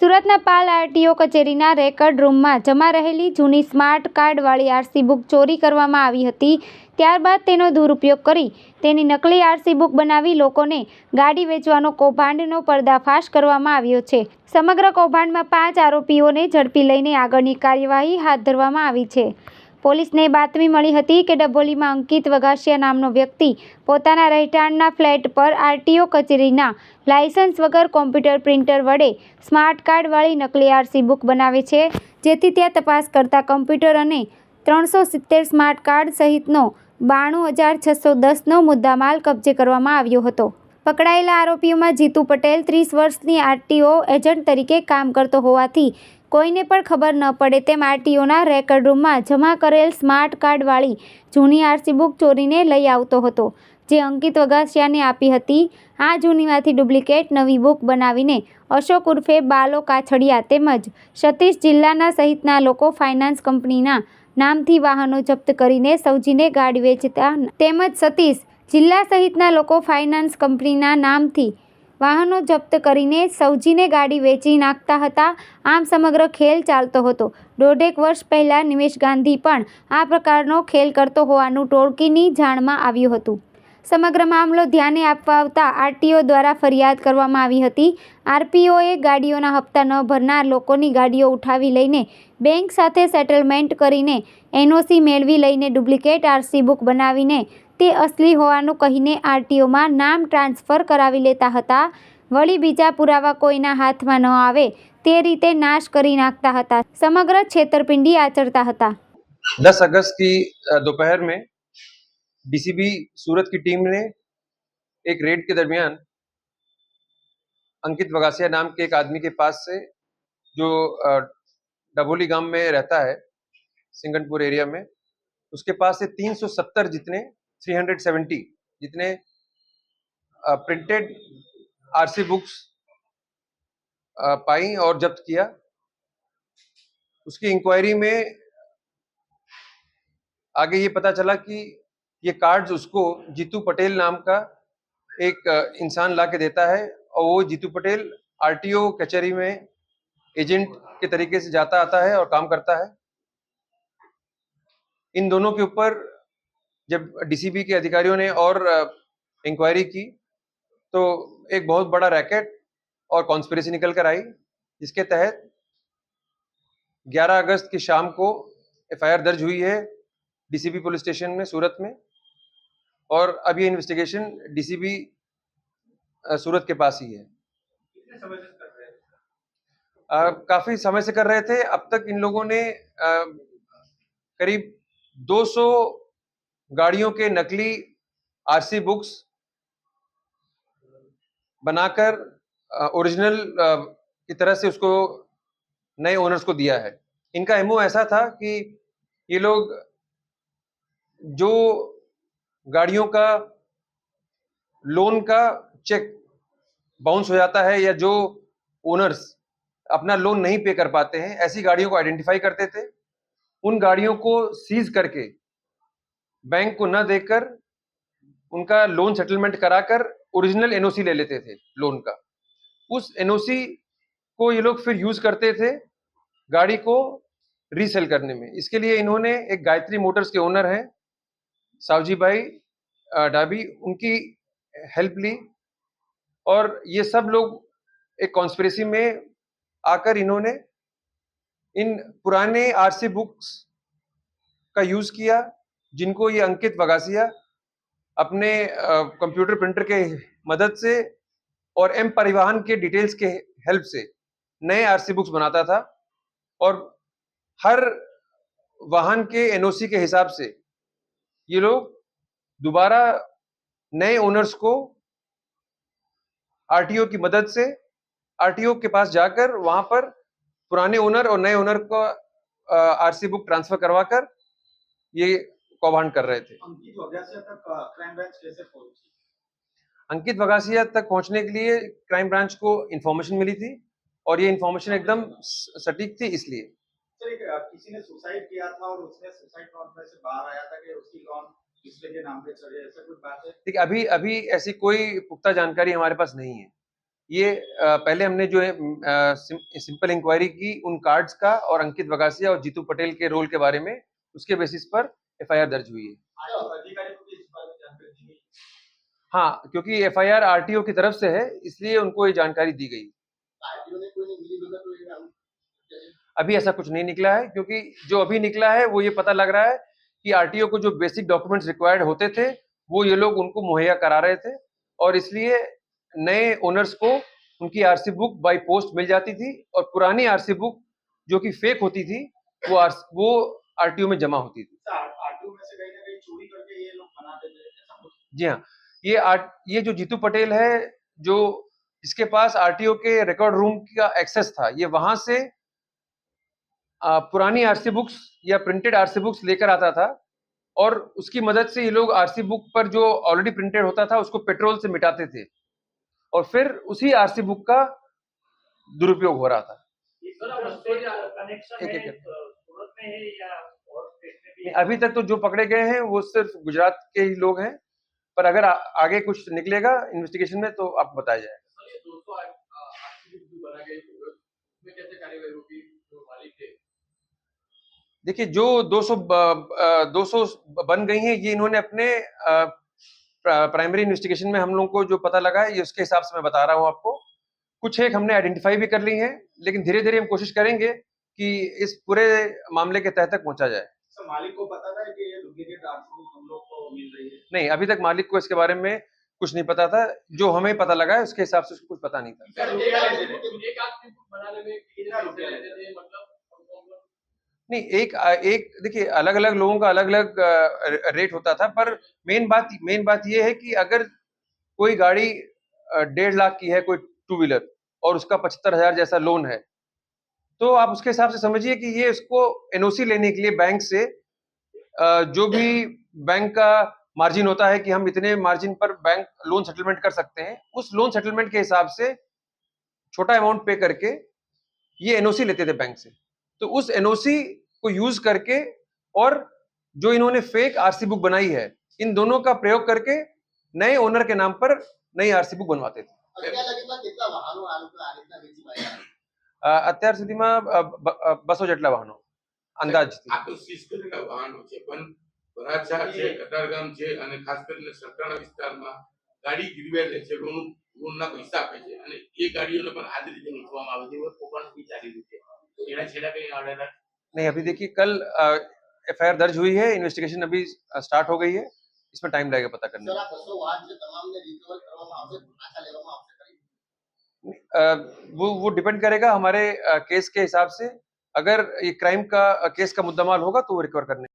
સુરતના પાલ આરટીઓ કચેરીના રેકર્ડ રૂમમાં જમા રહેલી જૂની સ્માર્ટ કાર્ડવાળી આરસી બુક ચોરી કરવામાં આવી હતી. ત્યારબાદ તેનો દુરુપયોગ કરી તેની નકલી આરસી બુક બનાવી લોકોને ગાડી વેચવાનો કૌભાંડનો પર્દાફાશ કરવામાં આવ્યો છે. સમગ્ર કૌભાંડમાં 5 આરોપીઓને ઝડપી લઈને આગળની કાર્યવાહી હાથ ધરવામાં આવી છે. પોલીસને બાતમી મળી હતી કે ડભોલીમાં અંકિત વગાસિયા નામનો વ્યક્તિ પોતાના રહેઠાણના ફ્લેટ પર આરટીઓ કચેરીના લાયસન્સ વગર કોમ્પ્યુટર પ્રિન્ટર વડે સ્માર્ટ કાર્ડવાળી નકલી આરસી બુક બનાવે છે, જેથી ત્યાં તપાસ કરતા કોમ્પ્યુટર અને 370 સ્માર્ટ કાર્ડ સહિતનો 92,610નો મુદ્દામાલ કબજે કરવામાં આવ્યો હતો. પકડાયેલા આરોપીઓમાં જીતુ પટેલ 30 વર્ષની આરટીઓ એજન્ટ તરીકે કામ કરતો હોવાથી કોઈને પણ ખબર ન પડે તેમ આરટીઓના રેકર્ડ રૂમમાં જમા કરેલ સ્માર્ટ કાર્ડવાળી જૂની આરસી બુક ચોરીને લઈ આવતો હતો, જે અંકિત વગાસિયાને આપી હતી. આ જૂનીમાંથી ડુપ્લિકેટ નવી બુક બનાવીને અશોક ઉર્ફે બાલો કાછડિયા તેમજ સતીશ જિલ્લાના સહિતના લોકો ફાઇનાન્સ કંપનીના નામથી વાહનો જપ્ત કરીને સૌજીને ગાડી વેચતા તેમજ સતીશ જિલ્લા સહિતના લોકો ફાઇનાન્સ કંપનીના નામથી વાહનો જપ્ત કરીને સૌજીને ગાડી વેચી નાખતા હતા. આમ સમગ્ર ખેલ ચાલતો હતો. 1.5 વર્ષ પહેલા નિમેશ ગાંધી પણ આ પ્રકારનો ખેલ કરતો હોવાનું ટોળકીની જાણમાં આવ્યું હતું. સમગ્ર મામલો ધ્યાને આવતા આરટીઓ દ્વારા ફરિયાદ કરવામાં આવી હતી. આરપીઓએ ગાડીઓના હપ્તા ન ભરનાર લોકોની ગાડીઓ ઉઠાવી લઈને બેંક સાથે સેટલમેન્ટ કરીને એનઓસી મેળવી લઈને ડુપ્લિકેટ આરસી બુક બનાવીને તે અસલી હોવાનું કહીને આરટીઓમાં નામ ટ્રાન્સફર કરાવી લેતા હતા. વળી બીજા પુરાવા કોઈના હાથમાં ન આવે તે રીતે નાશ કરી નાખતા હતા. સમગ્ર છેતરપિંડી આચરતા હતા. 10 अगस्त की दोपहर में डीसीबी सूरत की टीम ने एक रेड के दरमियान अंकित वगासिया नाम के एक आदमी के पास से जो डभोली गांव में रहता है सिंगनपुर एरिया में, उसके पास से 370 जितने प्रिंटेड आरसी बुक्स पाई और जब्त किया. उसकी इंक्वायरी में आगे ये पता चला कि ये कार्ड्स उसको जीतू पटेल नाम का एक इंसान ला के देता है और वो जीतू पटेल आरटीओ कचहरी में एजेंट के तरीके से जाता आता है और काम करता है. इन दोनों के ऊपर जब डीसीबी के अधिकारियों ने और इंक्वायरी की तो एक बहुत बड़ा रैकेट और कॉन्स्पिरेसी निकल कर आई, जिसके तहत 11 अगस्त की शाम को एफआईआर दर्ज हुई है डीसीबी पुलिस स्टेशन में सूरत में. और अब ये इन्वेस्टिगेशन डीसीबी सूरत के पास ही है. कितने समय से कर रहे हैं? काफी समय से कर रहे थे. अब तक इन लोगों ने करीब 200 गाड़ियों के नकली आरसी बुक्स बनाकर ओरिजिनल की तरह से उसको नए ओनर्स को दिया है. इनका एमओ ऐसा था कि ये लोग जो गाड़ियों का लोन का चेक बाउंस हो जाता है या जो ओनर्स अपना लोन नहीं पे कर पाते हैं, ऐसी गाड़ियों को आइडेंटिफाई करते थे. उन गाड़ियों को सीज करके बैंक को न देकर उनका लोन सेटलमेंट कराकर ओरिजिनल एनओसी ले लेते थे लोन का. उस एनओसी को ये लोग फिर यूज करते थे गाड़ी को रीसेल करने में. इसके लिए इन्होंने एक गायत्री मोटर्स के ओनर हैं सावजी भाई डाबी, उनकी हेल्प ली और ये सब लोग एक कॉन्स्पिरेसी में आकर इन्होंने इन पुराने आरसी बुक्स का यूज किया, जिनको ये अंकित वगासिया अपने कंप्यूटर प्रिंटर के मदद से और एम परिवहन के डिटेल्स के हेल्प से नए आरसी बुक्स बनाता था. और हर वाहन के एनओसी के हिसाब से ये लोग दोबारा नए ओनर्स को आरटीओ की मदद से आरटीओ के पास जाकर वहां पर पुराने ओनर और नए ओनर को आरसी बुक ट्रांसफर करवाकर ये कौभांड कर रहे थे. अंकित वगासिया तक क्राइम ब्रांच कैसे पहुंची? अंकित वगासिया तक पहुंचने के लिए क्राइम ब्रांच को इंफॉर्मेशन मिली थी और ये इंफॉर्मेशन एकदम सटीक थी. इसलिए सर, किसी ने सुसाइड किया था और उसने सुसाइड नोट में से बाहर आया था कि उसकी लोन दूसरे के नाम पे चढ़े, ऐसा कुछ बात है? ठीक, अभी ऐसी कोई पुख्ता जानकारी हमारे पास नहीं है. ये पहले हमने जो है सिंपल इंक्वायरी की उन कार्ड्स का और अंकित वगासिया और जीतू पटेल के रोल के बारे में, उसके बेसिस पर एफआईआर दर्ज हुई है। अधिकारी को भी इस बारे में जानकारी दी गई? हाँ, क्योंकि एफआईआर आरटीओ की तरफ से है, इसलिए उनको ये जानकारी दी गई। आरटीओ ने कोई मिलीभगत हुई है? अभी ऐसा कुछ नहीं निकला है, क्योंकि जो अभी निकला है वो ये पता लग रहा है कि आरटीओ को जो बेसिक डॉक्यूमेंट्स रिक्वायर्ड होते थे वो ये लोग उनको मुहैया करा रहे थे, और इसलिए नए ओनर्स को उनकी आरसी बुक बाय पोस्ट मिल जाती थी, और पुरानी आरसी बुक जो कि फेक होती थी वो आरटीओ में जमा होती थी। आरटीओ में से कहीं ना कहीं चोरी करके ये लोग बना देते हैं, ऐसा कुछ? जी हाँ, ये जो जीतू पटेल है, जो इसके पास आरटीओ के रिकॉर्ड रूम का एक्सेस था, ये वहां से पुरानी आरसी बुक्स या प्रिंटेड आरसी बुक्स लेकर आता था, और उसकी मदद से ये लोग आरसी बुक पर जो ऑलरेडी प्रिंटेड होता था उसको पेट्रोल से मिटाते थे, और फिर उसी आरसी बुक का दुरुपयोग हो रहा था। अभी तक तो जो पकड़े गए हैं वो सिर्फ गुजरात के ही लोग हैं, पर अगर आगे कुछ निकलेगा इन्वेस्टिगेशन में तो आपको बताया जाएगा। देखिए, जो 200 बन गई हैं, ये इन्होंने अपने प्राइमरी इन्वेस्टिगेशन में हम लोगों को जो पता लगा है, ये उसके हिसाब से मैं बता रहा हूँ आपको। कुछ एक हमने आइडेंटिफाई भी कर ली हैं, लेकिन धीरे धीरे हम कोशिश करेंगे कि इस पूरे मामले के तह तक पहुंचा जाए। सर, मालिक को पता था कि ये डुप्लीकेट आरसी बुक हम लोग को मिल रही है? नहीं, अभी तक मालिक को इसके बारे में कुछ नहीं पता था। जो हमें पता लगा है उसके हिसाब से उसको कुछ पता नहीं था। नहीं, एक देखिए, अलग अलग लोगों का अलग अलग रेट होता था, पर मेन बात ये है कि अगर कोई गाड़ी 1.5 लाख की है, कोई टू व्हीलर, और उसका 75,000 जैसा लोन है, तो आप उसके हिसाब से समझिए कि ये उसको एनओसी लेने के लिए बैंक से जो भी बैंक का मार्जिन होता है कि हम इतने मार्जिन पर बैंक लोन सेटलमेंट कर सकते हैं, उस लोन सेटलमेंट के हिसाब से छोटा अमाउंट पे करके ये एनओसी लेते थे बैंक से। तो उस एनओसी को यूज करके, और जो इन्होंने फेक आरसी बुक बनाई है, इन दोनों का प्रयोग करके नए ओनर के नाम पर नई आरसी बुक बनवाते थे। અત્યાર સુધીમાં 200 જેટલા વાહનો અંદાજ આ તો સીઝ કરેલા વાહનો છે, પણ વરાછા છે, કતારગામ છે, અને ખાસ કરીને સરકારના વિસ્તારમાં ગાડી ગીરવે લે છે, લોનના પૈસા આપે છે, અને એ ગાડીઓને પણ આ જ રીતે લૂંટવામાં આવે છે, એવો કોપણ બી ચાલી રહ્યું છે। તો એના છેલ્લા કઈ આડેલા नहीं, अभी देखिए, कल एफआईआर दर्ज हुई है, इन्वेस्टिगेशन अभी स्टार्ट हो गई है, इसमें टाइम लगेगा पता करने में। वो डिपेंड करेगा हमारे केस के हिसाब से। अगर ये क्राइम का केस का मुद्दामाल होगा तो वो रिकवर करने